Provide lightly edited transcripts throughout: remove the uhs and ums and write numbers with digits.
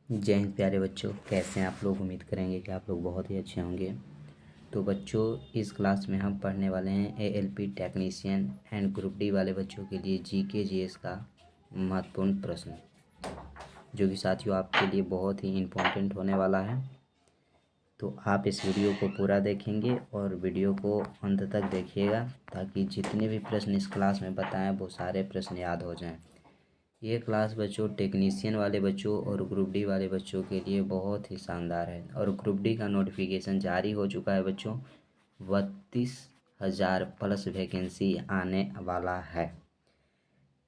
जय हिंद प्यारे बच्चों, कैसे हैं आप लोग। उम्मीद करेंगे कि आप लोग बहुत ही अच्छे होंगे। तो बच्चों, इस क्लास में हम पढ़ने वाले हैं ALP technician and group D वाले बच्चों के लिए जीके जीएस का महत्वपूर्ण प्रश्न, जो कि साथियों आपके लिए बहुत ही इम्पोर्टेंट होने वाला है। तो आप इस वीडियो को पूरा देखेंगे और वीडियो को अंत तक देखिएगा, ताकि जितने भी प्रश्न इस क्लास में बताएं वो सारे प्रश्न याद हो जाएं। ये क्लास बच्चों टेक्नीशियन वाले बच्चों और ग्रुप डी वाले बच्चों के लिए बहुत ही शानदार है। और ग्रुप डी का नोटिफिकेशन जारी हो चुका है बच्चों। 32,000 प्लस वैकेंसी आने वाला है।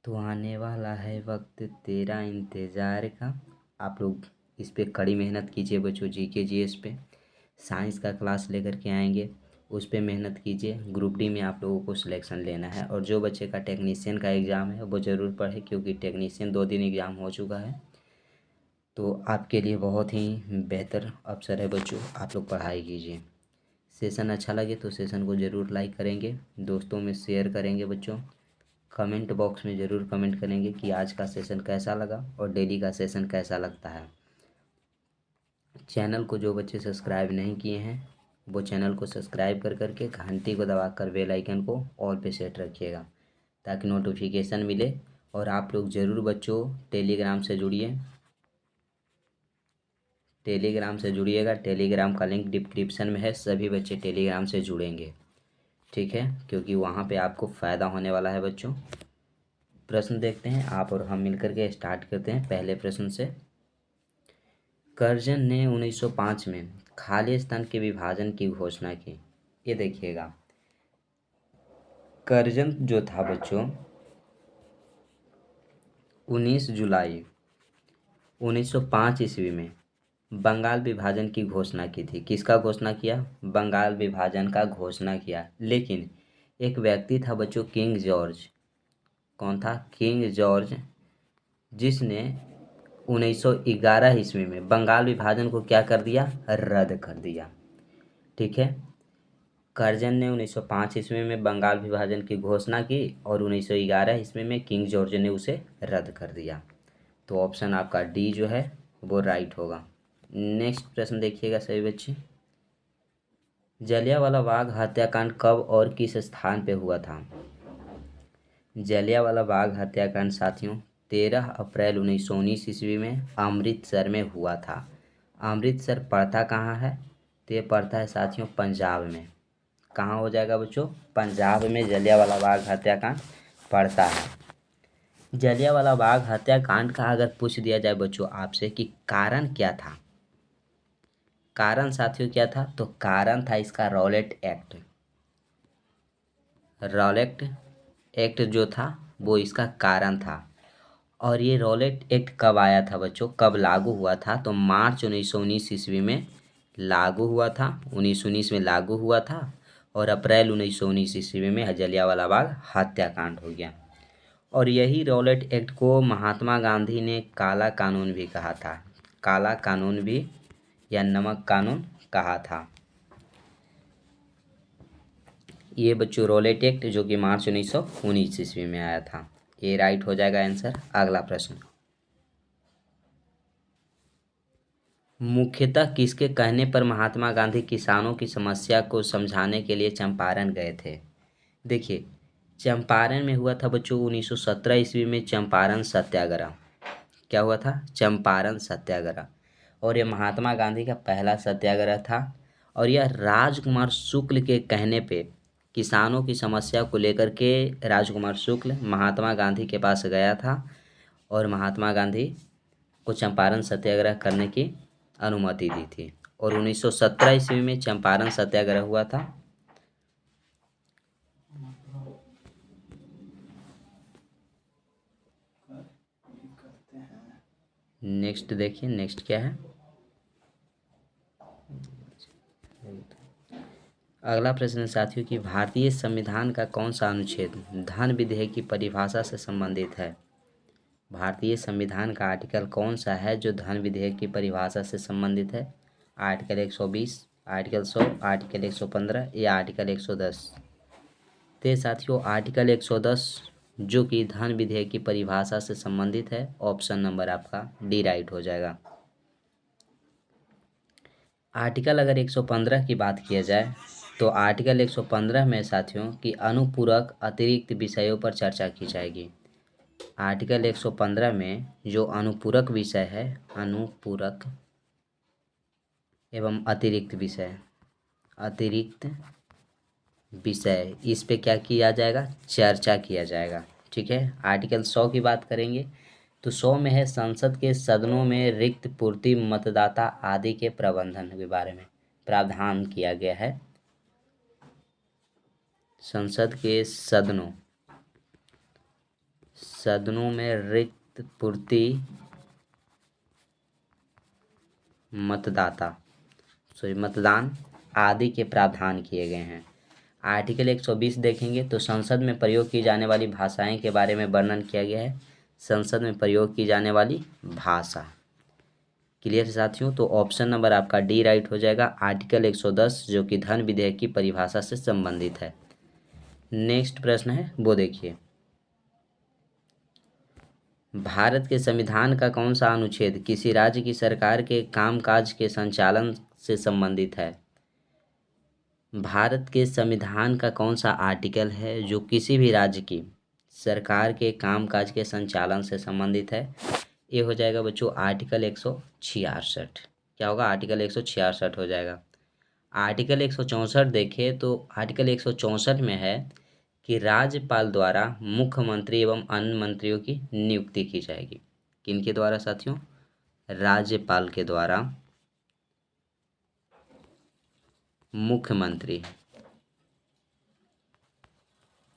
तो आने वाला है वक्त तेरा इंतज़ार का। आप लोग इस पे कड़ी मेहनत कीजिए बच्चों। जीके जीएस पे साइंस का क्लास लेकर के आएंगे, उस पे मेहनत कीजिए। ग्रुप डी में आप लोगों को सिलेक्शन लेना है। और जो बच्चे का टेक्नीशियन का एग्ज़ाम है वो ज़रूर पढ़े, क्योंकि टेक्नीशियन 2 दिन एग्ज़ाम हो चुका है। तो आपके लिए बहुत ही बेहतर अवसर है बच्चों, आप लोग पढ़ाई कीजिए। सेशन अच्छा लगे तो सेशन को ज़रूर लाइक करेंगे, दोस्तों में शेयर करेंगे बच्चों। कमेंट बॉक्स में ज़रूर कमेंट करेंगे कि आज का सेशन कैसा लगा और डेली का सेशन कैसा लगता है। चैनल को जो बच्चे सब्सक्राइब नहीं किए हैं वो चैनल को सब्सक्राइब कर करके घंटी को दबाकर बेल आइकन को ऑल पे सेट रखिएगा, ताकि नोटिफिकेशन मिले। और आप लोग ज़रूर बच्चों टेलीग्राम से जुड़िए, टेलीग्राम से जुड़िएगा। टेलीग्राम का लिंक डिस्क्रिप्शन में है, सभी बच्चे टेलीग्राम से जुड़ेंगे, ठीक है, क्योंकि वहाँ पे आपको फ़ायदा होने वाला है बच्चों। प्रश्न देखते हैं, आप और हम मिलकर के स्टार्ट करते हैं पहले प्रश्न से। कर्जन ने 1905 में खालिस्तान के विभाजन की घोषणा की। ये देखिएगा, कर्जन जो था बच्चों 19 जुलाई 1905 ईस्वी में बंगाल विभाजन की घोषणा की थी। किसका घोषणा किया? बंगाल विभाजन का घोषणा किया। लेकिन एक व्यक्ति था बच्चों, किंग जॉर्ज। कौन था? किंग जॉर्ज, जिसने 1911 ईस्वी में बंगाल विभाजन को क्या कर दिया? रद्द कर दिया, ठीक है। कर्जन ने 1905 ईस्वी में बंगाल विभाजन की घोषणा की और 1911 ईस्वी में किंग जॉर्ज ने उसे रद्द कर दिया। तो ऑप्शन आपका डी जो है वो राइट होगा। नेक्स्ट प्रश्न देखिएगा सभी बच्चे। जलियांवाला बाग हत्याकांड कब और किस स्थान पे हुआ था? जलियांवाला बाग हत्याकांड साथियों 13 अप्रैल 1919 ईस्वी में अमृतसर में हुआ था। अमृतसर पड़ता कहाँ है? तो ये पड़ता है साथियों पंजाब में। कहाँ हो जाएगा बच्चों? पंजाब में जलियांवाला बाग हत्याकांड पड़ता है। जलियांवाला बाग हत्याकांड का अगर पूछ दिया जाए बच्चों आपसे कि कारण क्या था, कारण साथियों क्या था? तो कारण था इसका रॉलेट एक्ट। रॉलेट एक्ट जो था वो इसका कारण था। और ये रॉलेट एक्ट कब आया था बच्चों, कब लागू हुआ था? तो मार्च 1919 ईस्वी में लागू हुआ था। 1919 में लागू हुआ था और अप्रैल 1919 ईस्वी में जलियांवाला बाग हत्याकांड हो गया। और यही रॉलेट एक्ट को महात्मा गांधी ने काला कानून भी कहा था। काला कानून भी या नमक कानून कहा था। ये बच्चों रॉलेट एक्ट जो कि मार्च 1919 ईस्वी में आया था, ये राइट हो जाएगा आंसर। अगला प्रश्न, मुख्यतः किसके कहने पर महात्मा गांधी किसानों की समस्या को समझाने के लिए चंपारण गए थे? देखिए, चंपारण में हुआ था बच्चों 1917 ईस्वी में चंपारण सत्याग्रह। क्या हुआ था? चंपारण सत्याग्रह। और ये महात्मा गांधी का पहला सत्याग्रह था। और यह राजकुमार शुक्ल के कहने पे किसानों की समस्या को लेकर के राजकुमार शुक्ल महात्मा गांधी के पास गया था और महात्मा गांधी को चंपारण सत्याग्रह करने की अनुमति दी थी। और 1917 ईस्वी में चंपारण सत्याग्रह हुआ था। नेक्स्ट देखिए, नेक्स्ट क्या है? अगला प्रश्न साथियों कि भारतीय संविधान का कौन सा अनुच्छेद धन विधेयक की परिभाषा से संबंधित है? भारतीय संविधान का आर्टिकल कौन सा है जो धन विधेयक की परिभाषा से संबंधित है? आर्टिकल 120, आर्टिकल 100, आर्टिकल 115 या आर्टिकल 110? तो साथियों आर्टिकल 110 जो कि धन विधेयक की परिभाषा से संबंधित है। ऑप्शन नंबर आपका डी राइट हो जाएगा। आर्टिकल अगर 115 की बात किया जाए तो आर्टिकल 115 में साथियों की अनुपूरक अतिरिक्त विषयों पर चर्चा की जाएगी। आर्टिकल 115 में जो अनुपूरक विषय है, अनुपूरक एवं अतिरिक्त विषय इस पे क्या किया जाएगा, चर्चा किया जाएगा। ठीक है। आर्टिकल 100 की बात करेंगे तो 100 में है संसद के सदनों में रिक्त पूर्ति मतदाता आदि के प्रबंधन के बारे में प्रावधान किया गया है। संसद के सदनों में रिक्त पूर्ति मतदान आदि के प्रावधान किए गए हैं। आर्टिकल 120 देखेंगे तो संसद में प्रयोग की जाने वाली भाषाएं के बारे में वर्णन किया गया है। संसद में प्रयोग की जाने वाली भाषा। क्लियर साथियों, तो ऑप्शन नंबर आपका डी राइट हो जाएगा, आर्टिकल 110 जो कि धन विधेयक की परिभाषा से संबंधित है। नेक्स्ट प्रश्न है वो देखिए, भारत के संविधान का कौन सा अनुच्छेद किसी राज्य की सरकार के कामकाज के संचालन से संबंधित है। भारत के संविधान का कौन सा आर्टिकल है जो किसी भी राज्य की सरकार के कामकाज के संचालन से संबंधित है। ये हो जाएगा बच्चों आर्टिकल 166। क्या होगा, आर्टिकल 166 हो जाएगा। आर्टिकल 164 देखें तो आर्टिकल 164 में है कि राज्यपाल द्वारा मुख्यमंत्री एवं अन्य मंत्रियों की नियुक्ति की जाएगी। किनके द्वारा साथियों, राज्यपाल के द्वारा मुख्यमंत्री,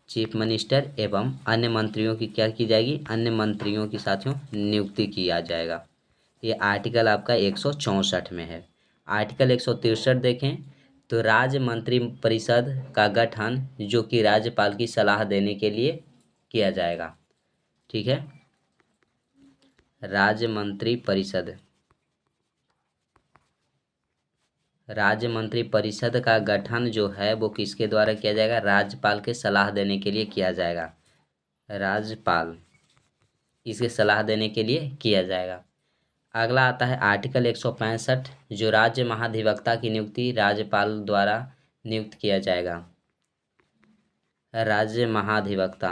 चीफ मिनिस्टर एवं अन्य मंत्रियों की क्या की जाएगी, अन्य मंत्रियों की साथियों नियुक्ति किया जाएगा। ये आर्टिकल आपका 164 में है। आर्टिकल 163 देखें तो राज्य मंत्री परिषद का गठन जो कि राज्यपाल की सलाह देने के लिए किया जाएगा। ठीक है, राज्य मंत्री परिषद का गठन जो है वो किसके द्वारा किया जाएगा, राज्यपाल के सलाह देने के लिए किया जाएगा। राज्यपाल इसके सलाह देने के लिए किया जाएगा। अगला आता है आर्टिकल 165 जो राज्य महाधिवक्ता की नियुक्ति राज्यपाल द्वारा नियुक्त किया जाएगा। राज्य महाधिवक्ता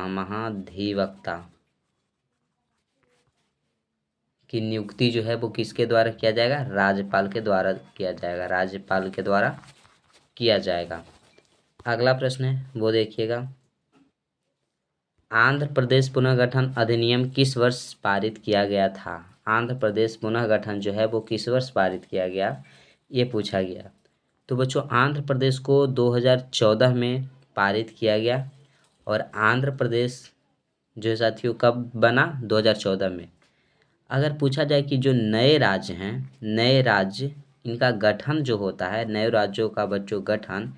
की नियुक्ति जो है वो किसके द्वारा किया जाएगा, राज्यपाल के द्वारा किया जाएगा। राज्यपाल के द्वारा किया जाएगा। अगला प्रश्न है वो देखिएगा, आंध्र प्रदेश पुनर्गठन अधिनियम किस वर्ष पारित किया गया था। आंध्र प्रदेश पुनर्गठन जो है वो किस वर्ष पारित किया गया, ये पूछा गया। तो बच्चों आंध्र प्रदेश को 2014 में पारित किया गया और आंध्र प्रदेश जो साथियों कब बना, 2014 में। अगर पूछा जाए कि जो नए राज्य हैं, नए राज्य इनका गठन जो होता है, नए राज्यों का बच्चों गठन,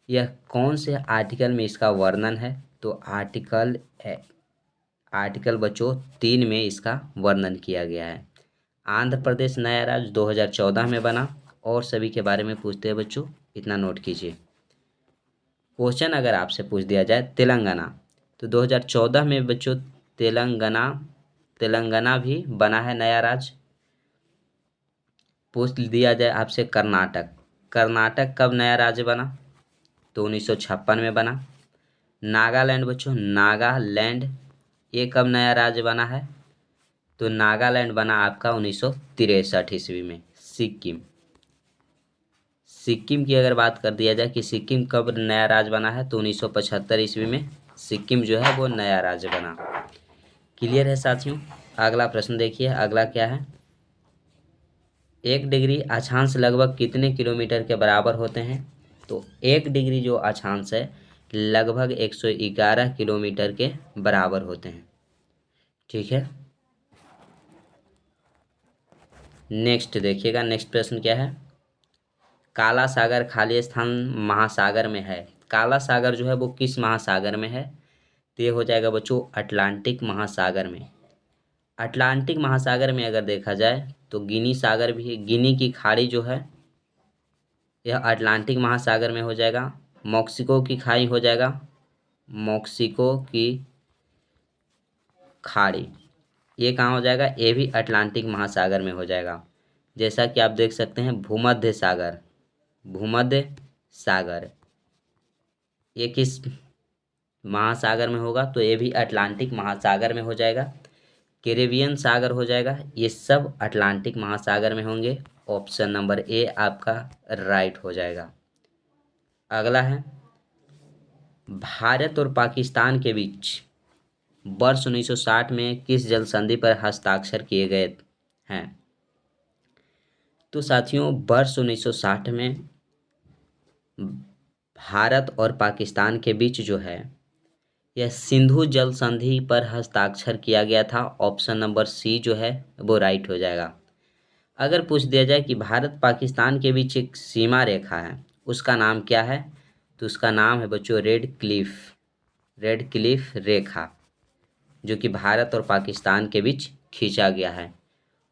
यह कौन से आर्टिकल में इसका वर्णन है, तो आर्टिकल बच्चों 3 में इसका वर्णन किया गया है। आंध्र प्रदेश नया राज्य 2014 में बना और सभी के बारे में पूछते हैं बच्चों, इतना नोट कीजिए। क्वेश्चन अगर आपसे पूछ दिया जाए तेलंगाना, तो 2014 में बच्चों तेलंगाना भी बना है नया राज्य। पूछ दिया जाए आपसे कर्नाटक कब नया राज्य बना, तो 1956 में बना। नागालैंड बच्चों, नागालैंड ये कब नया राज्य बना है, तो नागालैंड बना आपका 1963 ईस्वी में। सिक्किम की अगर बात कर दिया जाए कि सिक्किम कब नया राज्य बना है, तो 1975 ईस्वी में सिक्किम जो है वो नया राज्य बना। क्लियर है साथियों। अगला प्रश्न देखिए, अगला क्या है, 1 डिग्री अक्षांश लगभग कितने किलोमीटर के बराबर होते हैं। तो 1 डिग्री जो अक्षांश है लगभग 111 किलोमीटर के बराबर होते हैं। ठीक है, नेक्स्ट देखिएगा, नेक्स्ट प्रश्न क्या है, काला सागर खाली स्थान महासागर में है। काला सागर जो है वो किस महासागर में है, तो ये हो जाएगा बच्चों अटलांटिक महासागर में। अटलांटिक महासागर में अगर देखा जाए तो गिनी सागर भी, गिनी की खाड़ी जो है यह अटलांटिक महासागर में हो जाएगा। मैक्सिको की खाड़ी हो जाएगा, मैक्सिको की खाड़ी ये कहाँ हो जाएगा, ये भी अटलांटिक महासागर में हो जाएगा। जैसा कि आप देख सकते हैं भूमध्य सागर, भूमध्य सागर। ये किस महासागर में होगा? तो ये भी अटलांटिक महासागर में हो जाएगा। कैरेबियन सागर हो जाएगा। ये सब अटलांटिक महासागर में होंगे। ऑप्शन नंबर ए आपका राइट हो जाएगा। अगला है, भारत और पाकिस्तान के बीच वर्ष 1960 में किस जल संधि पर हस्ताक्षर किए गए हैं? तो साथियों, वर्ष 1960 में भारत और पाकिस्तान के बीच जो है यह सिंधु जल संधि पर हस्ताक्षर किया गया था। ऑप्शन नंबर सी जो है वो राइट हो जाएगा। अगर पूछ दिया जाए कि भारत पाकिस्तान के बीच एक सीमा रेखा है, उसका नाम क्या है? तो उसका नाम है बच्चों रेड क्लिफ रेखा, जो कि भारत और पाकिस्तान के बीच खींचा गया है।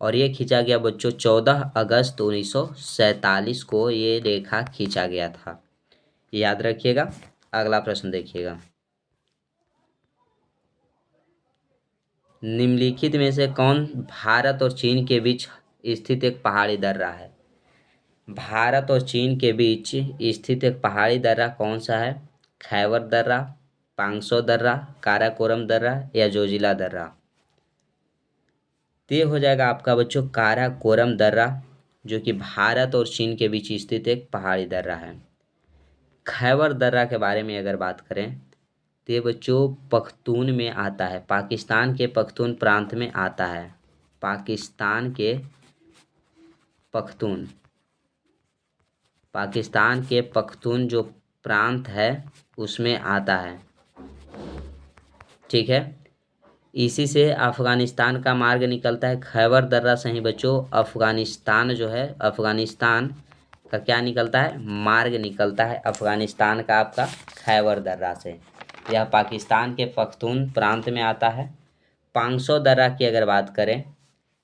और ये खींचा गया बच्चों 14 अगस्त 1947 को ये रेखा खींचा गया था। याद रखिएगा। अगला प्रश्न देखिएगा, निम्नलिखित में से कौन भारत और चीन के बीच स्थित एक पहाड़ी दर्रा है? भारत और चीन के बीच स्थित एक पहाड़ी दर्रा कौन सा है? खैबर दर्रा, पांगसौ दर्रा, काराकोरम दर्रा या जोजिला दर्रा? तो ये हो जाएगा आपका बच्चों काराकोरम दर्रा, जो कि भारत और चीन के बीच स्थित एक पहाड़ी दर्रा है। खैबर दर्रा के बारे में अगर बात करें तो ये बच्चों पख्तून में आता है, पाकिस्तान के पख्तून प्रांत में आता है। पाकिस्तान के पख्तून जो प्रांत है उसमें आता है। ठीक है, इसी से अफ़गानिस्तान का मार्ग निकलता है। खैबर दर्रा से ही बच्चों अफ़गानिस्तान जो है, अफ़गानिस्तान का क्या निकलता है? मार्ग निकलता है अफ़गानिस्तान का आपका खैबर दर्रा से। यह पाकिस्तान के पख्तून प्रांत में आता है। पांगसौ दर्रा की अगर बात करें तो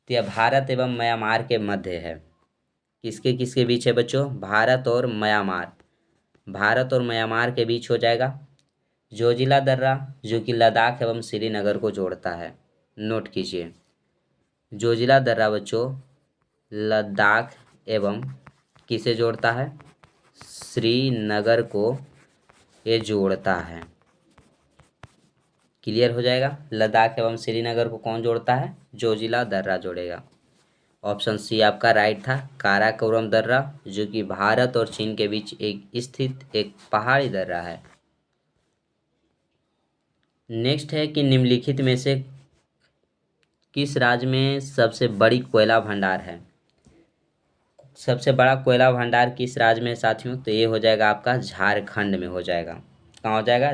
यह भारत एवं म्यांमार के मध्य है। किसके किसके बीच है बच्चों? भारत और म्यांमार के बीच हो जाएगा। जोजिला दर्रा जो कि लद्दाख एवं श्रीनगर को जोड़ता है, नोट कीजिए। जोजिला दर्रा बच्चों लद्दाख एवं किसे जोड़ता है? श्रीनगर को ये जोड़ता है। क्लियर हो जाएगा। लद्दाख एवं श्रीनगर को कौन जोड़ता है? जोजिला दर्रा जोड़ेगा। ऑप्शन सी आपका राइट था, काराकोरम दर्रा, जो कि भारत और चीन के बीच स्थित एक पहाड़ी दर्रा है। नेक्स्ट है कि निम्नलिखित में से किस राज्य में सबसे बड़ी कोयला भंडार है? सबसे बड़ा कोयला भंडार किस राज्य में साथियों? तो ये हो जाएगा आपका झारखंड में हो जाएगा। कहाँ हो जाएगा?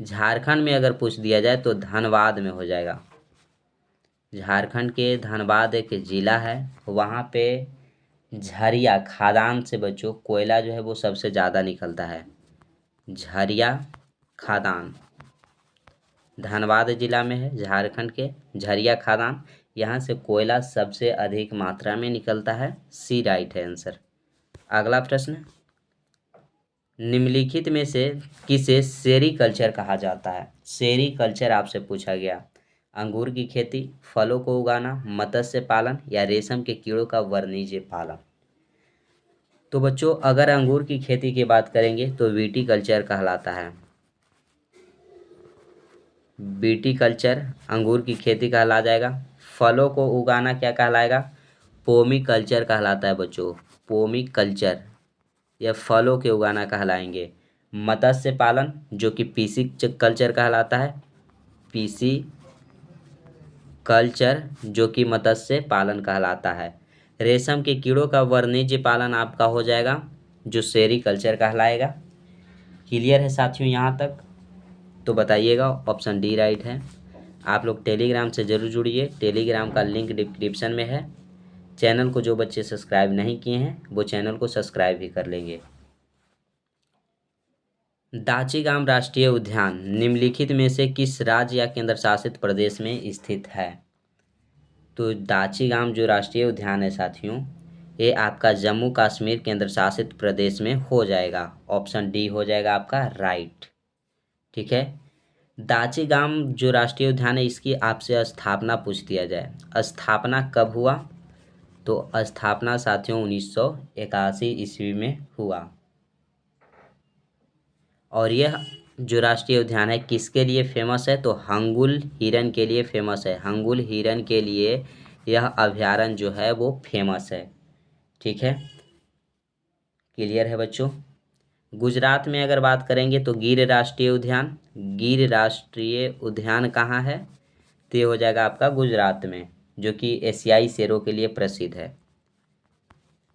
झारखंड में अगर पूछ दिया जाए तो धनबाद में हो जाएगा। झारखंड के धनबाद एक ज़िला है, वहाँ पे झरिया खादान से बच्चों कोयला जो है वो सबसे ज़्यादा निकलता है। झरिया खादान धनबाद जिला में है, झारखंड के झरिया खादान, यहाँ से कोयला सबसे अधिक मात्रा में निकलता है। सी राइट है आंसर। अगला प्रश्न, निम्नलिखित में से किसे सेरीकल्चर कहा जाता है? सेरीकल्चर आपसे पूछा गया। अंगूर की खेती, फलों को उगाना, मत्स्य पालन या रेशम के कीड़ों का वाणिज्य पालन? तो बच्चों अगर अंगूर की खेती की बात करेंगे तो विटीकल्चर कहलाता है। विटीकल्चर अंगूर की खेती कहला जाएगा। फलों को उगाना क्या कहलाएगा? पोमीकल्चर कहलाता है बच्चों। पोमीकल्चर या फलों के उगाना कहलाएंगे। मत्स्य पालन जो कि पीसी कल्चर कहलाता है। पीसी कल्चर जो कि मत्स्य पालन कहलाता है। रेशम के कीड़ों का वाणिज्य पालन आपका हो जाएगा जो सेरीकल्चर कहलाएगा। क्लियर है साथियों यहाँ तक? तो बताइएगा। ऑप्शन डी राइट है। आप लोग टेलीग्राम से ज़रूर जुड़िए, टेलीग्राम का लिंक डिस्क्रिप्शन में है। चैनल को जो बच्चे सब्सक्राइब नहीं किए हैं वो चैनल को सब्सक्राइब भी कर लेंगे। दाचीगाम राष्ट्रीय उद्यान निम्नलिखित में से किस राज्य या केंद्र शासित प्रदेश में स्थित है? तो दाचीगाम जो राष्ट्रीय उद्यान है साथियों, ये आपका जम्मू कश्मीर केंद्र शासित प्रदेश में हो जाएगा। ऑप्शन डी हो जाएगा आपका राइट। ठीक है, दाचीगाम जो राष्ट्रीय उद्यान है इसकी आपसे स्थापना पूछ दिया जाए, स्थापना कब हुआ तो स्थापना साथियों 1981 ईस्वी में हुआ। और यह जो राष्ट्रीय उद्यान है किसके लिए फेमस है, तो हंगुल हिरन के लिए फेमस है। हंगुल हिरन के लिए यह अभयारण्य जो है वो फेमस है। ठीक है, क्लियर है बच्चों। गुजरात में अगर बात करेंगे तो गिर राष्ट्रीय उद्यान, गिर राष्ट्रीय उद्यान कहाँ है, तो ये हो जाएगा आपका गुजरात में, जो कि एशियाई शेरों के लिए प्रसिद्ध है।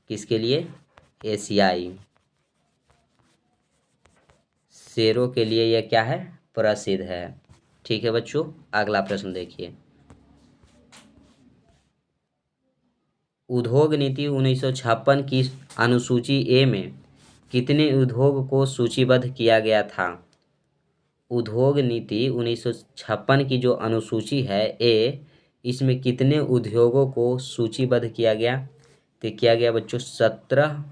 किसके लिए, एशियाई शेरों के लिए यह क्या है, प्रसिद्ध है। ठीक है बच्चों, अगला प्रश्न देखिए। उद्योग नीति 1956 की अनुसूची ए में कितने उद्योग को सूचीबद्ध किया गया था। उद्योग नीति 1956 की जो अनुसूची है ए, इसमें कितने उद्योगों को सूचीबद्ध किया गया, तो किया गया बच्चों 17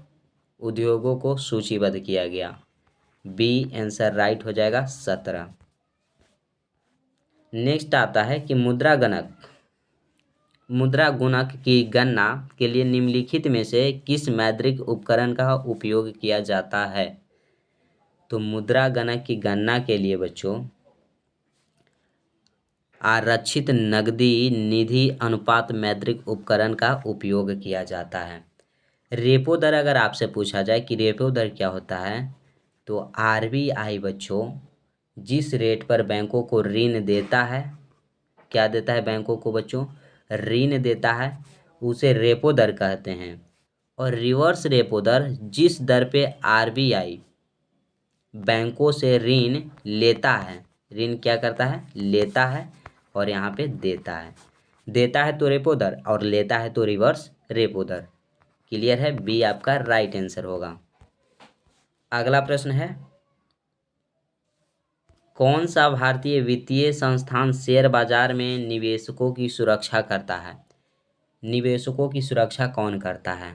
उद्योगों को सूचीबद्ध किया गया। बी आंसर राइट हो जाएगा 17। नेक्स्ट आता है कि मुद्रा गुणक की गणना के लिए निम्नलिखित में से किस मौद्रिक उपकरण का उपयोग किया जाता है। तो मुद्रा गणक की गणना के लिए बच्चों आरक्षित नकदी निधि अनुपात मौद्रिक उपकरण का उपयोग किया जाता है। रेपो दर अगर आपसे पूछा जाए कि रेपो दर क्या होता है, तो आरबीआई बच्चों जिस रेट पर बैंकों को ऋण देता है, क्या देता है बैंकों को बच्चों, ऋण देता है, उसे रेपो दर कहते हैं। और रिवर्स रेपो दर जिस दर पे आरबीआई बैंकों से ऋण लेता है, ऋण क्या करता है, लेता है, और यहाँ पे देता है। देता है तो रेपो दर और लेता है तो रिवर्स रेपो दर। क्लियर है, बी आपका राइट आंसर होगा। अगला प्रश्न है, कौन सा भारतीय वित्तीय संस्थान शेयर बाजार में निवेशकों की सुरक्षा करता है। निवेशकों की सुरक्षा कौन करता है,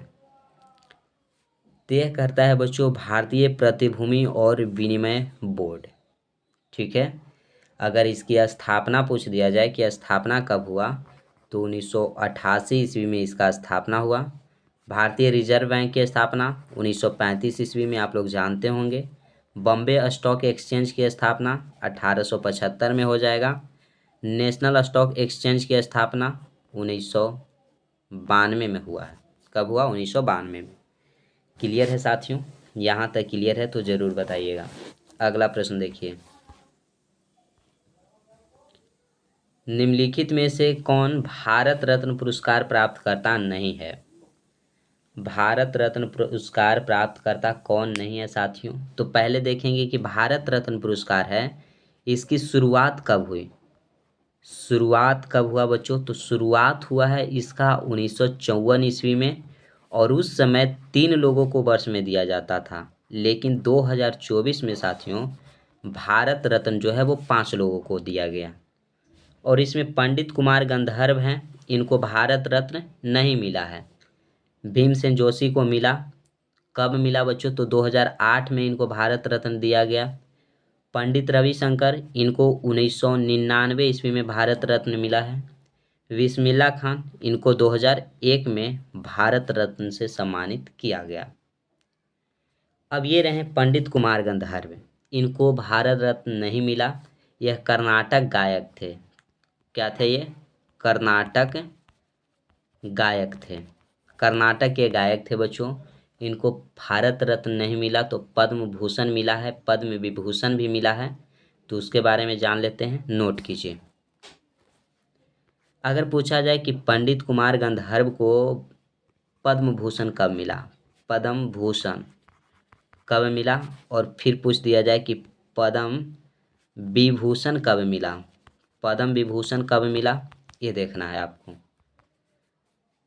यह करता है बच्चों भारतीय प्रतिभूति और विनिमय बोर्ड। ठीक है, अगर इसकी स्थापना पूछ दिया जाए कि स्थापना कब हुआ, तो 1988 ईस्वी में इसका स्थापना हुआ। भारतीय रिजर्व बैंक की स्थापना 1935 ईस्वी में आप लोग जानते होंगे। बॉम्बे स्टॉक एक्सचेंज की स्थापना 1875 में हो जाएगा। नेशनल स्टॉक एक्सचेंज की स्थापना 1992 में हुआ है। कब हुआ, 1992 में। क्लियर है साथियों, यहाँ तक क्लियर है तो ज़रूर बताइएगा। अगला प्रश्न देखिए, निम्नलिखित में से कौन भारत रत्न पुरस्कार प्राप्त करता नहीं है। भारत रत्न पुरस्कार प्राप्त करता कौन नहीं है साथियों, तो पहले देखेंगे कि भारत रत्न पुरस्कार है इसकी शुरुआत कब हुई। शुरुआत कब हुआ बच्चों, तो शुरुआत हुआ है इसका 1954 ईस्वी में, और उस समय 3 लोगों को वर्ष में दिया जाता था। लेकिन 2024 में साथियों भारत रत्न जो है वो 5 लोगों को दिया गया। और इसमें पंडित कुमार गंधर्व हैं, इनको भारत रत्न नहीं मिला है। भीमसेन जोशी को मिला। कब मिला बच्चों, तो 2008 में इनको भारत रत्न दिया गया। पंडित रविशंकर, इनको 1999 ईस्वी में भारत रत्न मिला है। बिस्मिल्लाह खान, इनको 2001 में भारत रत्न से सम्मानित किया गया। अब ये रहे पंडित कुमार गंधर्व, इनको भारत रत्न नहीं मिला। यह कर्नाटक गायक थे। क्या थे ये, कर्नाटक गायक थे, कर्नाटक के गायक थे बच्चों। इनको भारत रत्न नहीं मिला तो पद्म भूषण मिला है, पद्म विभूषण भी मिला है। तो उसके बारे में जान लेते हैं, नोट कीजिए। अगर पूछा जाए कि पंडित कुमार गंधर्व को पद्म भूषण कब मिला, पद्म भूषण कब मिला, और फिर पूछ दिया जाए कि पद्म विभूषण कब मिला, पद्म विभूषण कब मिला, ये देखना है आपको।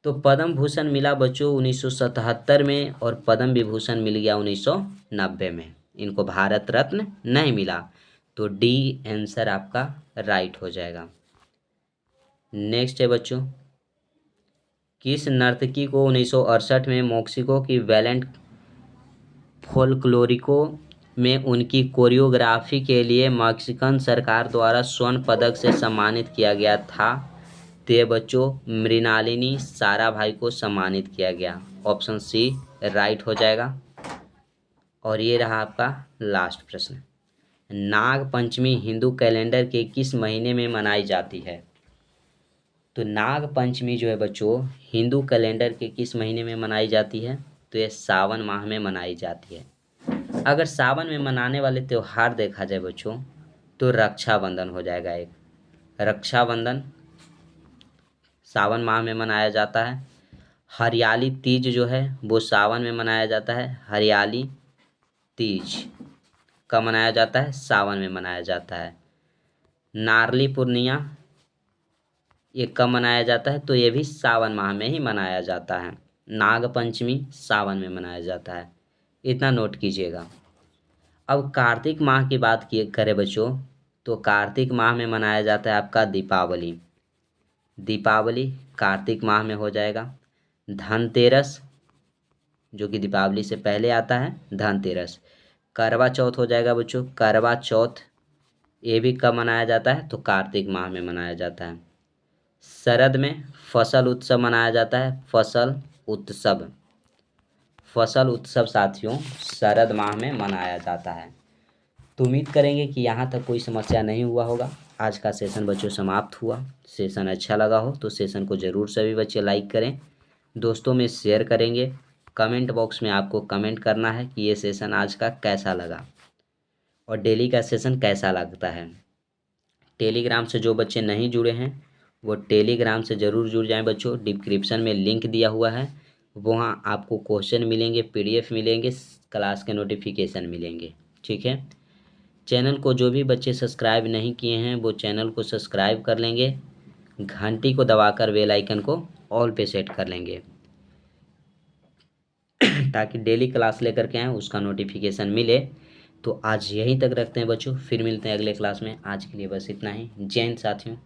तो पद्म भूषण मिला बच्चों 1977 में, और पद्म विभूषण मिल गया 1990 में। इनको भारत रत्न नहीं मिला, तो डी आंसर आपका राइट हो जाएगा। नेक्स्ट है बच्चों, किस नर्तकी को 1968 में मेक्सिको की वैलेंट फोल्कलोरिको में उनकी कोरियोग्राफी के लिए मैक्सिकन सरकार द्वारा स्वर्ण पदक से सम्मानित किया गया था। ते बच्चों मृणालिनी साराभाई को सम्मानित किया गया। ऑप्शन सी राइट हो जाएगा। और ये रहा आपका लास्ट प्रश्न। नाग पंचमी हिंदू कैलेंडर के किस महीने में मनाई जाती है? तो नाग पंचमी जो है बच्चों हिंदू कैलेंडर के किस महीने में मनाई जाती है? तो ये सावन माह में मनाई जाती है। अगर सावन में मनाने वाले त्यौहार देखा जाए बच्चों तो रक्षाबंधन हो जाएगा एक। रक्षाबंधन सावन माह में मनाया जाता है। हरियाली तीज जो है वो सावन में मनाया जाता है। हरियाली तीज कब मनाया जाता है? सावन में मनाया जाता है। नारली पूर्णिमा ये कब मनाया जाता है? तो ये भी सावन माह में ही मनाया जाता है। नाग पंचमी सावन में मनाया जाता है, इतना नोट कीजिएगा। अब कार्तिक माह की बात किए करें बच्चों तो कार्तिक माह में मनाया जाता है आपका दीपावली। दीपावली कार्तिक माह में हो जाएगा। धनतेरस जो कि दीपावली से पहले आता है, धनतेरस। करवा चौथ हो जाएगा बच्चों। करवा चौथ ये भी कब मनाया जाता है? तो कार्तिक माह में मनाया जाता है। शरद में फसल उत्सव मनाया जाता है। फसल उत्सव साथियों शरद माह में मनाया जाता है। तो उम्मीद करेंगे कि यहाँ तक कोई समस्या नहीं हुआ होगा। आज का सेशन बच्चों समाप्त हुआ। सेशन अच्छा लगा हो तो सेशन को ज़रूर सभी बच्चे लाइक करें, दोस्तों में शेयर करेंगे। कमेंट बॉक्स में आपको कमेंट करना है कि ये सेशन आज का कैसा लगा और डेली का सेशन कैसा लगता है। टेलीग्राम से जो बच्चे नहीं जुड़े हैं वो टेलीग्राम से ज़रूर जुड़ जाएं बच्चों। डिस्क्रिप्शन में लिंक दिया हुआ है, वहाँ आपको क्वेश्चन मिलेंगे, पीडीएफ मिलेंगे, क्लास के नोटिफिकेशन मिलेंगे। ठीक है। चैनल को जो भी बच्चे सब्सक्राइब नहीं किए हैं वो चैनल को सब्सक्राइब कर लेंगे। घंटी को दबाकर बेल आइकन को ऑल पे सेट कर लेंगे ताकि डेली क्लास लेकर के आएँ उसका नोटिफिकेशन मिले। तो आज यहीं तक रखते हैं बच्चों, फिर मिलते हैं अगले क्लास में। आज के लिए बस इतना ही। जय हिंद साथियों।